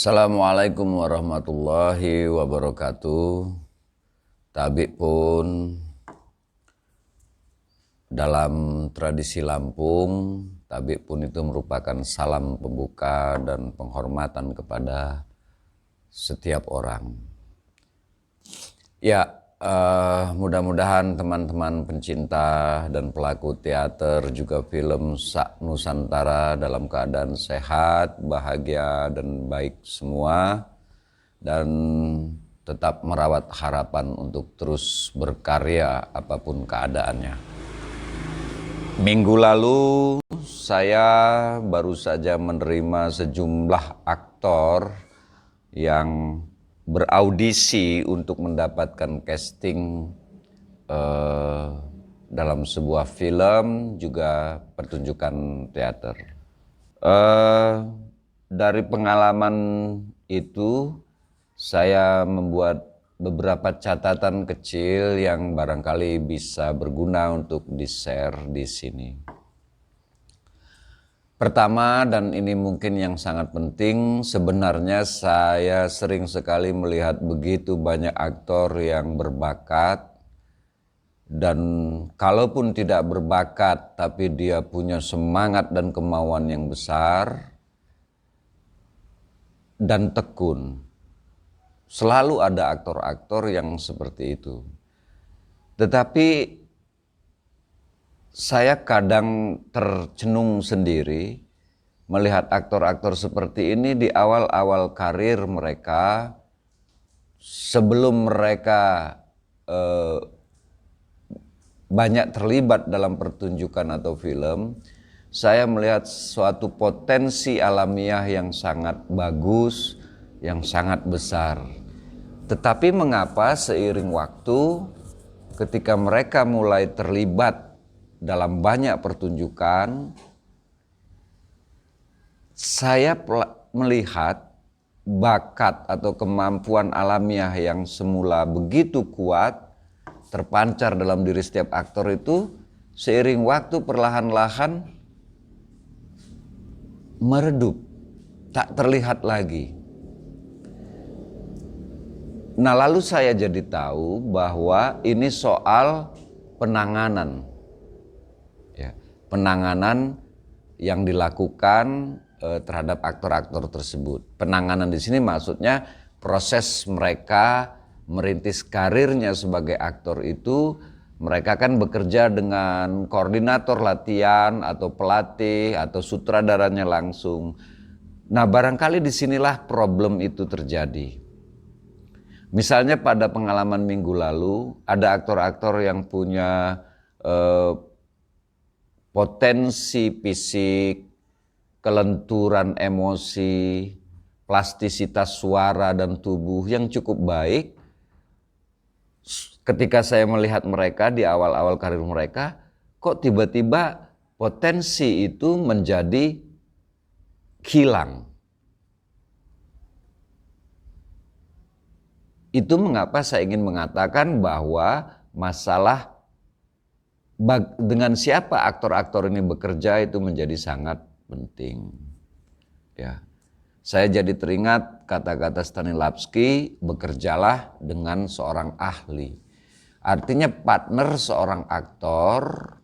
Assalamualaikum warahmatullahi wabarakatuh. Tabi pun dalam tradisi Lampung, tabi pun itu merupakan salam pembuka dan penghormatan kepada setiap orang. Ya, mudah-mudahan teman-teman pencinta dan pelaku teater juga film Nusantara dalam keadaan sehat, bahagia dan baik semua, dan tetap merawat harapan untuk terus berkarya apapun keadaannya. Minggu lalu saya baru saja menerima sejumlah aktor yang beraudisi untuk mendapatkan casting dalam sebuah film juga pertunjukan teater. Dari pengalaman itu saya membuat beberapa catatan kecil yang barangkali bisa berguna untuk di-share di sini. Pertama, dan ini mungkin yang sangat penting, sebenarnya saya sering sekali melihat begitu banyak aktor yang berbakat, dan kalaupun tidak berbakat tapi dia punya semangat dan kemauan yang besar dan tekun. Selalu ada aktor-aktor yang seperti itu. Tetapi saya kadang tercenung sendiri melihat aktor-aktor seperti ini di awal-awal karir mereka, sebelum mereka banyak terlibat dalam pertunjukan atau film. Saya melihat suatu potensi alamiah yang sangat bagus, yang sangat besar. Tetapi mengapa seiring waktu ketika mereka mulai terlibat dalam banyak pertunjukan, saya melihat bakat atau kemampuan alamiah yang semula begitu kuat terpancar dalam diri setiap aktor itu seiring waktu perlahan-lahan meredup, tak terlihat lagi. Nah, lalu saya jadi tahu bahwa ini soal penanganan. Ya, penanganan yang dilakukan terhadap aktor-aktor tersebut. Penanganan di sini maksudnya proses mereka merintis karirnya sebagai aktor itu, mereka kan bekerja dengan koordinator latihan atau pelatih atau sutradaranya langsung. Nah, barangkali disinilah problem itu terjadi. Misalnya pada pengalaman minggu lalu, ada aktor-aktor yang punya potensi fisik, kelenturan emosi, plastisitas suara dan tubuh yang cukup baik. Ketika saya melihat mereka di awal-awal karir mereka, kok tiba-tiba potensi itu menjadi hilang. Itu mengapa saya ingin mengatakan bahwa masalah dengan siapa aktor-aktor ini bekerja itu menjadi sangat penting. Ya, saya jadi teringat kata-kata Stanislavski, bekerjalah dengan seorang ahli. Artinya partner seorang aktor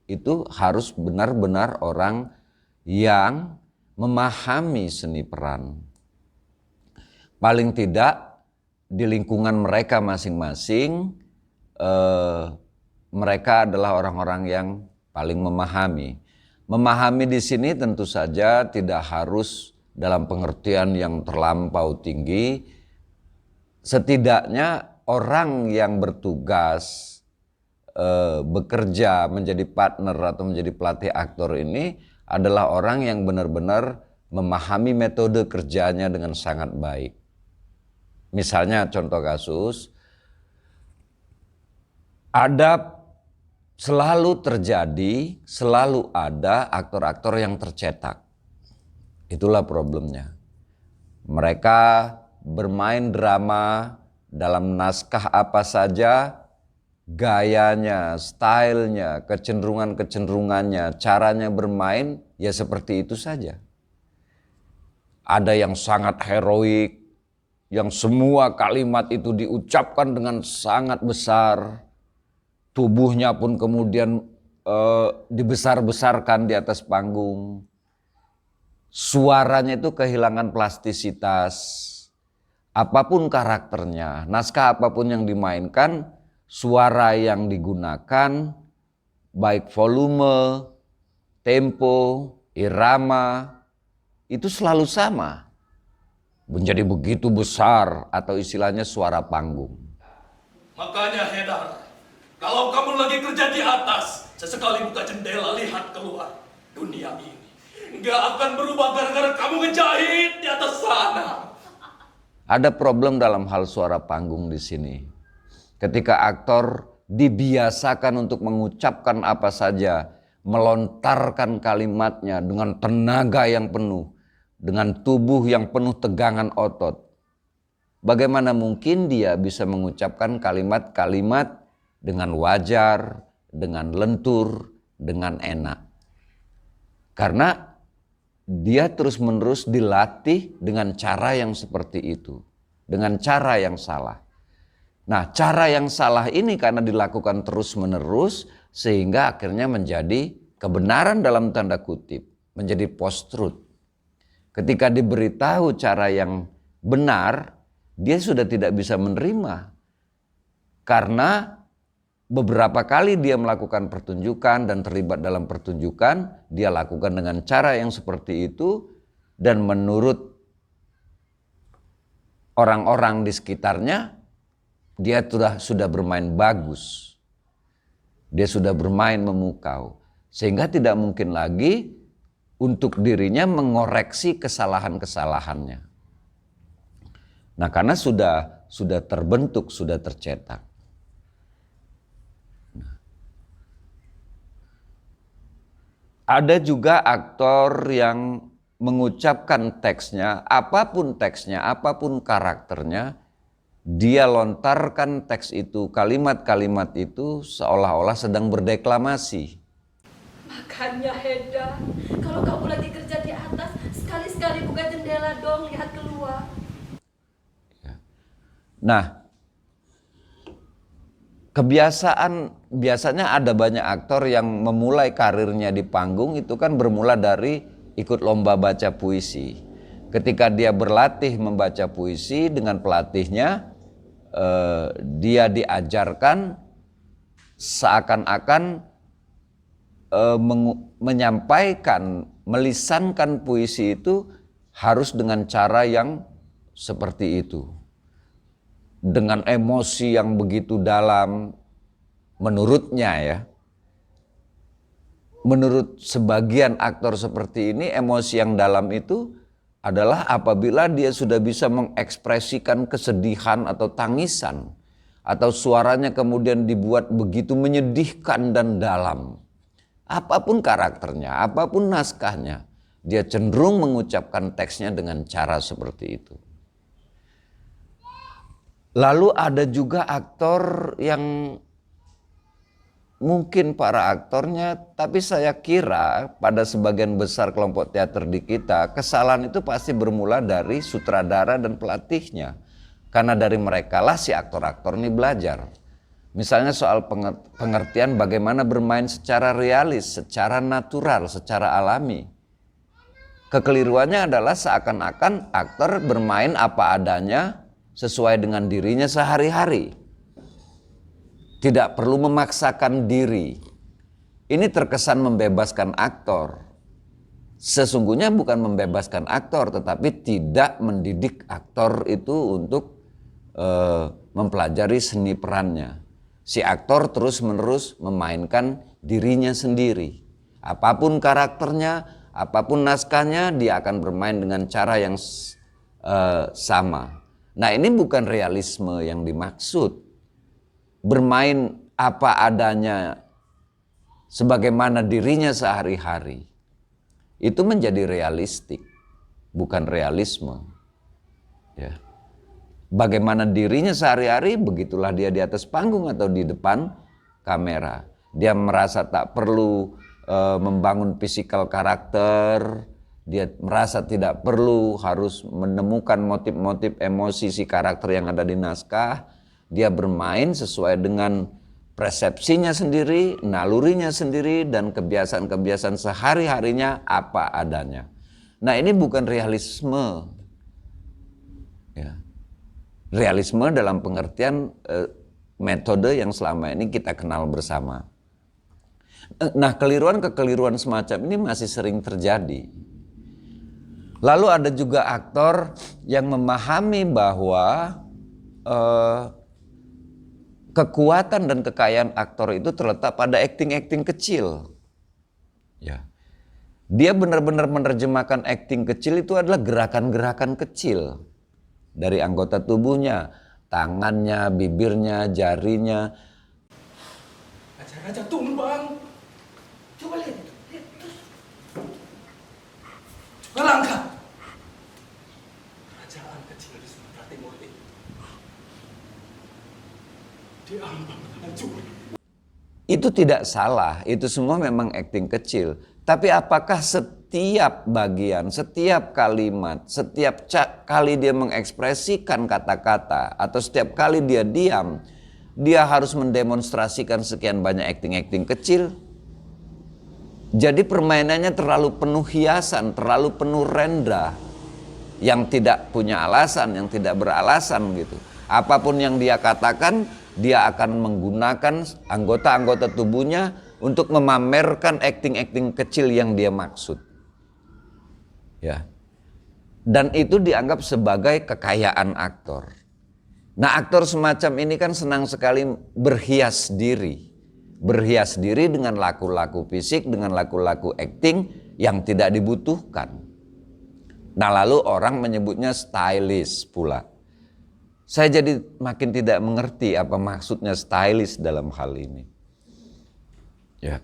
itu harus benar-benar orang yang memahami seni peran. Paling tidak di lingkungan mereka masing-masing, mereka adalah orang-orang yang paling memahami. Memahami di sini tentu saja tidak harus dalam pengertian yang terlampau tinggi. Setidaknya orang yang bertugas bekerja menjadi partner atau menjadi pelatih aktor ini adalah orang yang benar-benar memahami metode kerjanya dengan sangat baik. Misalnya contoh kasus, selalu ada aktor-aktor yang tercetak. Itulah problemnya. Mereka bermain drama dalam naskah apa saja, gayanya, stylenya, kecenderungannya, caranya bermain ya seperti itu saja. Ada yang sangat heroik, yang semua kalimat itu diucapkan dengan sangat besar. Tubuhnya pun kemudian dibesar-besarkan di atas panggung. Suaranya itu kehilangan plastisitas. Apapun karakternya, naskah apapun yang dimainkan, suara yang digunakan, baik volume, tempo, irama, itu selalu sama. Menjadi begitu besar atau istilahnya suara panggung. Makanya Hedar, kalau kamu lagi kerja di atas, sesekali buka jendela lihat keluar. Dunia ini nggak akan berubah gara-gara kamu ngejahit di atas sana. Ada problem dalam hal suara panggung di sini. Ketika aktor dibiasakan untuk mengucapkan apa saja, melontarkan kalimatnya dengan tenaga yang penuh, dengan tubuh yang penuh tegangan otot. Bagaimana mungkin dia bisa mengucapkan kalimat-kalimat dengan wajar, dengan lentur, dengan enak? Karena dia terus-menerus dilatih dengan cara yang seperti itu, dengan cara yang salah. Nah, cara yang salah ini karena dilakukan terus-menerus sehingga akhirnya menjadi kebenaran dalam tanda kutip, menjadi post-truth. Ketika diberitahu cara yang benar, dia sudah tidak bisa menerima. Karena beberapa kali dia melakukan pertunjukan dan terlibat dalam pertunjukan, dia lakukan dengan cara yang seperti itu, dan menurut orang-orang di sekitarnya, dia sudah bermain bagus. Dia sudah bermain memukau. Sehingga tidak mungkin lagi untuk dirinya mengoreksi kesalahan-kesalahannya. Nah, karena sudah terbentuk, sudah tercetak. Ada juga aktor yang mengucapkan teksnya, apapun karakternya, dia lontarkan teks itu, kalimat-kalimat itu seolah-olah sedang berdeklamasi. Makanya Heda, kalau kamu lagi kerja di atas, sekali-sekali buka jendela dong, lihat keluar. Nah, biasanya ada banyak aktor yang memulai karirnya di panggung itu kan bermula dari ikut lomba baca puisi. Ketika dia berlatih membaca puisi dengan pelatihnya, dia diajarkan seakan-akan menyampaikan, melisankan puisi itu harus dengan cara yang seperti itu. Dengan emosi yang begitu dalam, menurutnya ya. Menurut sebagian aktor seperti ini, emosi yang dalam itu adalah apabila dia sudah bisa mengekspresikan kesedihan atau tangisan, atau suaranya kemudian dibuat begitu menyedihkan dan dalam. Apapun karakternya, apapun naskahnya, dia cenderung mengucapkan teksnya dengan cara seperti itu. Lalu ada juga aktor yang mungkin para aktornya, tapi saya kira pada sebagian besar kelompok teater di kita, kesalahan itu pasti bermula dari sutradara dan pelatihnya. Karena dari mereka lah si aktor-aktor ini belajar. Misalnya soal pengertian bagaimana bermain secara realis, secara natural, secara alami. Kekeliruannya adalah seakan-akan aktor bermain apa adanya, sesuai dengan dirinya sehari-hari. Tidak perlu memaksakan diri. Ini terkesan membebaskan aktor. Sesungguhnya bukan membebaskan aktor, tetapi tidak mendidik aktor itu untuk mempelajari seni perannya. Si aktor terus-menerus memainkan dirinya sendiri. Apapun karakternya, apapun naskahnya, dia akan bermain dengan cara yang sama. Nah, ini bukan realisme yang dimaksud. Bermain apa adanya sebagaimana dirinya sehari-hari. Itu menjadi realistik, bukan realisme. Ya. Bagaimana dirinya sehari-hari, begitulah dia di atas panggung atau di depan kamera. Dia merasa tak perlu membangun physical karakter, dia merasa tidak perlu harus menemukan motif-motif emosi si karakter yang ada di naskah. Dia bermain sesuai dengan persepsinya sendiri, nalurinya sendiri, dan kebiasaan-kebiasaan sehari-harinya apa adanya. Nah, ini bukan realisme. Ya. Realisme dalam pengertian metode yang selama ini kita kenal bersama. Nah, kekeliruan semacam ini masih sering terjadi. Lalu ada juga aktor yang memahami bahwa kekuatan dan kekayaan aktor itu terletak pada acting-acting kecil. Ya. Dia benar-benar menerjemahkan acting kecil itu adalah gerakan-gerakan kecil dari anggota tubuhnya, tangannya, bibirnya, jarinya. Raja tumbang. Coba lihat. Coba langkah. Kerajaan kecil di Sumatera Timur ini diambang hancur. Itu tidak salah, itu semua memang acting kecil. Tapi apakah setiap bagian, setiap kalimat, setiap kali dia mengekspresikan kata-kata, atau setiap kali dia diam, dia harus mendemonstrasikan sekian banyak acting-acting kecil? Jadi permainannya terlalu penuh hiasan, terlalu penuh renda, yang tidak punya alasan, yang tidak beralasan gitu. Apapun yang dia katakan, dia akan menggunakan anggota-anggota tubuhnya untuk memamerkan acting-acting kecil yang dia maksud. Ya. Dan itu dianggap sebagai kekayaan aktor. Nah, aktor semacam ini kan senang sekali berhias diri. Berhias diri dengan laku-laku fisik, dengan laku-laku acting yang tidak dibutuhkan. Nah, lalu orang menyebutnya stylish pula. Saya jadi makin tidak mengerti apa maksudnya stylish dalam hal ini. Ya.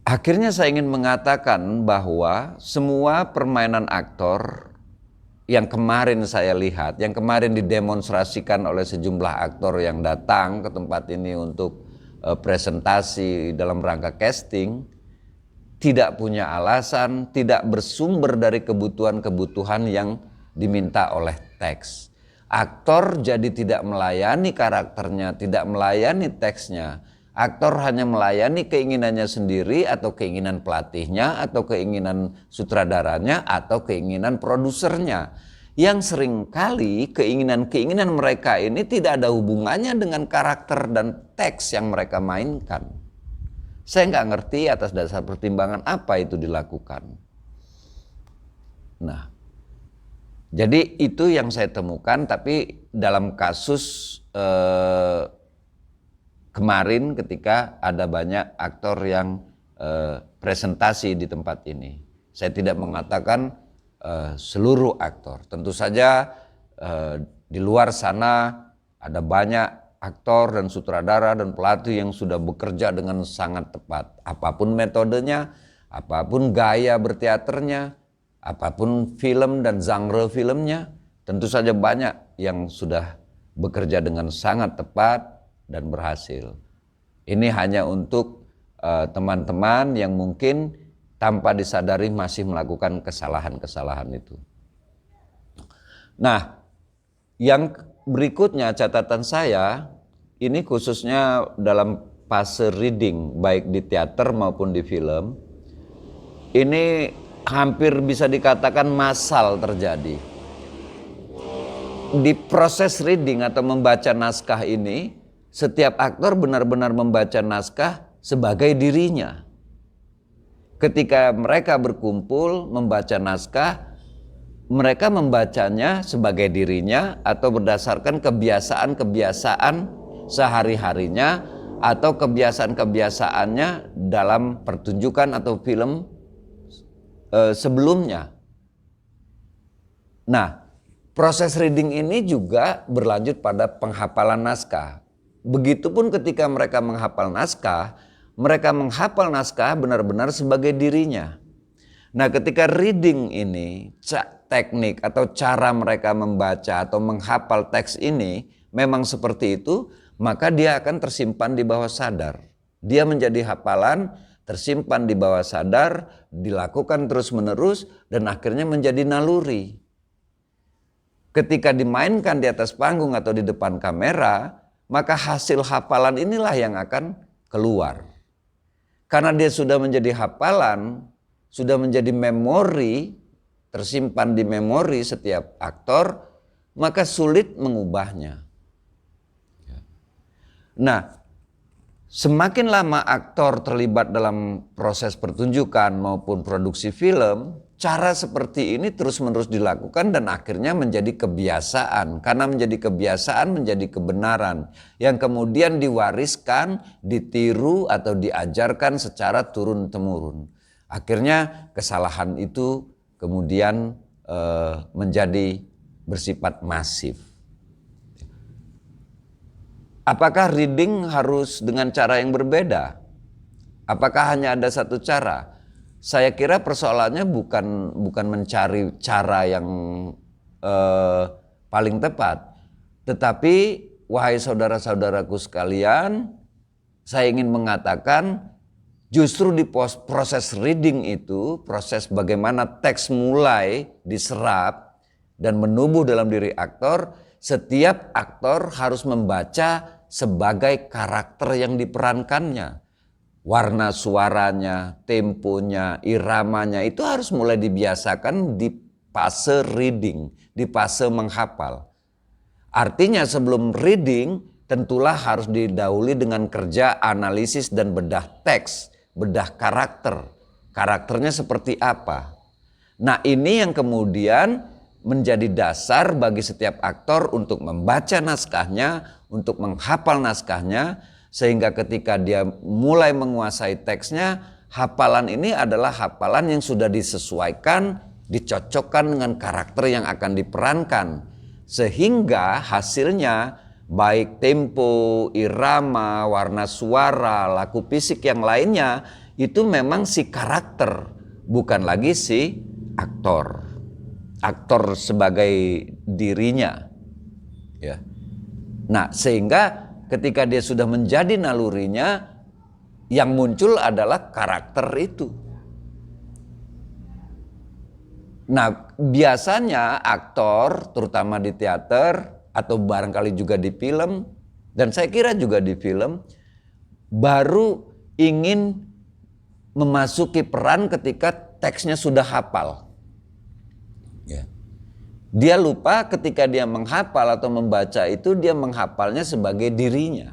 Akhirnya saya ingin mengatakan bahwa semua permainan aktor yang kemarin saya lihat, yang kemarin didemonstrasikan oleh sejumlah aktor yang datang ke tempat ini untuk presentasi dalam rangka casting, tidak punya alasan, tidak bersumber dari kebutuhan-kebutuhan yang diminta oleh teks. Aktor jadi tidak melayani karakternya, tidak melayani teksnya. Aktor hanya melayani keinginannya sendiri atau keinginan pelatihnya atau keinginan sutradaranya atau keinginan produsernya. Yang seringkali keinginan-keinginan mereka ini tidak ada hubungannya dengan karakter dan teks yang mereka mainkan. Saya nggak ngerti atas dasar pertimbangan apa itu dilakukan. Nah, jadi itu yang saya temukan, tapi dalam kasus kemarin ketika ada banyak aktor yang presentasi di tempat ini. Saya tidak mengatakan seluruh aktor. Tentu saja di luar sana ada banyak aktor dan sutradara dan pelatih yang sudah bekerja dengan sangat tepat. Apapun metodenya, apapun gaya berteaternya, apapun film dan genre filmnya, tentu saja banyak yang sudah bekerja dengan sangat tepat dan berhasil. Ini hanya untuk teman-teman yang mungkin tanpa disadari masih melakukan kesalahan-kesalahan itu. Nah, yang berikutnya catatan saya, ini khususnya dalam fase reading, baik di teater maupun di film, ini hampir bisa dikatakan massal terjadi. Di proses reading atau membaca naskah ini, setiap aktor benar-benar membaca naskah sebagai dirinya. Ketika mereka berkumpul membaca naskah, mereka membacanya sebagai dirinya atau berdasarkan kebiasaan-kebiasaan sehari-harinya atau kebiasaan-kebiasaannya dalam pertunjukan atau film sebelumnya. Nah, proses reading ini juga berlanjut pada penghafalan naskah. Begitupun ketika mereka menghafal naskah benar-benar sebagai dirinya. Nah, ketika reading ini, teknik atau cara mereka membaca atau menghafal teks ini memang seperti itu, maka dia akan tersimpan di bawah sadar. Dia menjadi hafalan tersimpan di bawah sadar, dilakukan terus-menerus, dan akhirnya menjadi naluri. Ketika dimainkan di atas panggung atau di depan kamera, maka hasil hafalan inilah yang akan keluar. Karena dia sudah menjadi hafalan, sudah menjadi memori, tersimpan di memori setiap aktor, maka sulit mengubahnya. Nah, semakin lama aktor terlibat dalam proses pertunjukan maupun produksi film, cara seperti ini terus-menerus dilakukan dan akhirnya menjadi kebiasaan. Karena menjadi kebiasaan, menjadi kebenaran yang kemudian diwariskan, ditiru atau diajarkan secara turun-temurun. Akhirnya kesalahan itu kemudian menjadi bersifat masif. Apakah reading harus dengan cara yang berbeda? Apakah hanya ada satu cara? Saya kira persoalannya bukan mencari cara yang paling tepat. Tetapi wahai saudara-saudaraku sekalian, saya ingin mengatakan justru di proses reading itu, proses bagaimana teks mulai diserap dan menumbuh dalam diri aktor, setiap aktor harus membaca sebagai karakter yang diperankannya. Warna suaranya, temponya, iramanya itu harus mulai dibiasakan di fase reading, di fase menghafal. Artinya sebelum reading tentulah harus didahului dengan kerja analisis dan bedah teks, bedah karakter. Karakternya seperti apa? Nah, ini yang kemudian menjadi dasar bagi setiap aktor untuk membaca naskahnya, untuk menghafal naskahnya, sehingga ketika dia mulai menguasai teksnya, hafalan ini adalah hafalan yang sudah disesuaikan, dicocokkan dengan karakter yang akan diperankan. Sehingga hasilnya baik tempo, irama, warna suara, laku fisik yang lainnya itu memang si karakter, bukan lagi si aktor. Aktor sebagai dirinya, ya. Nah, sehingga ketika dia sudah menjadi nalurinya, yang muncul adalah karakter itu. Nah, biasanya aktor, terutama di teater atau barangkali juga di film, dan saya kira juga di film, baru ingin memasuki peran ketika teksnya sudah hafal. Ya. Dia lupa ketika dia menghafal atau membaca itu, dia menghafalnya sebagai dirinya.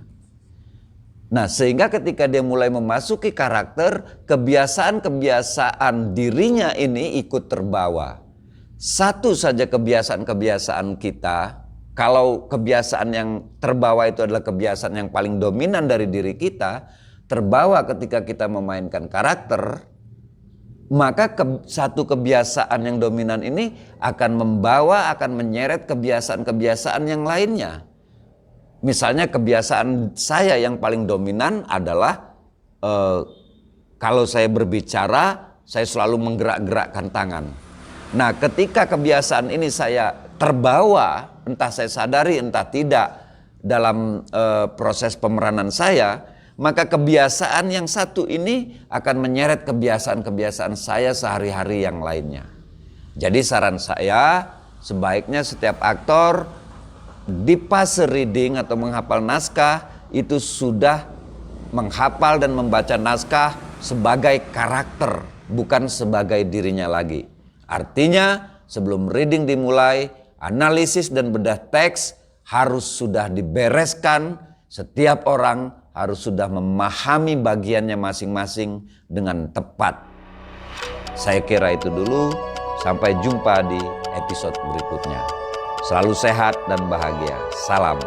Nah, sehingga ketika dia mulai memasuki karakter, kebiasaan-kebiasaan dirinya ini ikut terbawa. Satu saja kebiasaan-kebiasaan kita, kalau kebiasaan yang terbawa itu adalah kebiasaan yang paling dominan dari diri kita, terbawa ketika kita memainkan karakter, maka satu kebiasaan yang dominan ini akan menyeret kebiasaan-kebiasaan yang lainnya. Misalnya kebiasaan saya yang paling dominan adalah kalau saya berbicara, saya selalu menggerak-gerakkan tangan. Nah, ketika kebiasaan ini saya terbawa, entah saya sadari entah tidak dalam proses pemeranan saya, maka kebiasaan yang satu ini akan menyeret kebiasaan-kebiasaan saya sehari-hari yang lainnya. Jadi saran saya, sebaiknya setiap aktor di fase reading atau menghafal naskah itu sudah menghafal dan membaca naskah sebagai karakter, bukan sebagai dirinya lagi. Artinya sebelum reading dimulai, analisis dan bedah teks harus sudah dibereskan. Setiap orang harus sudah memahami bagiannya masing-masing dengan tepat. Saya kira itu dulu. Sampai jumpa di episode berikutnya. Selalu sehat dan bahagia. Salam.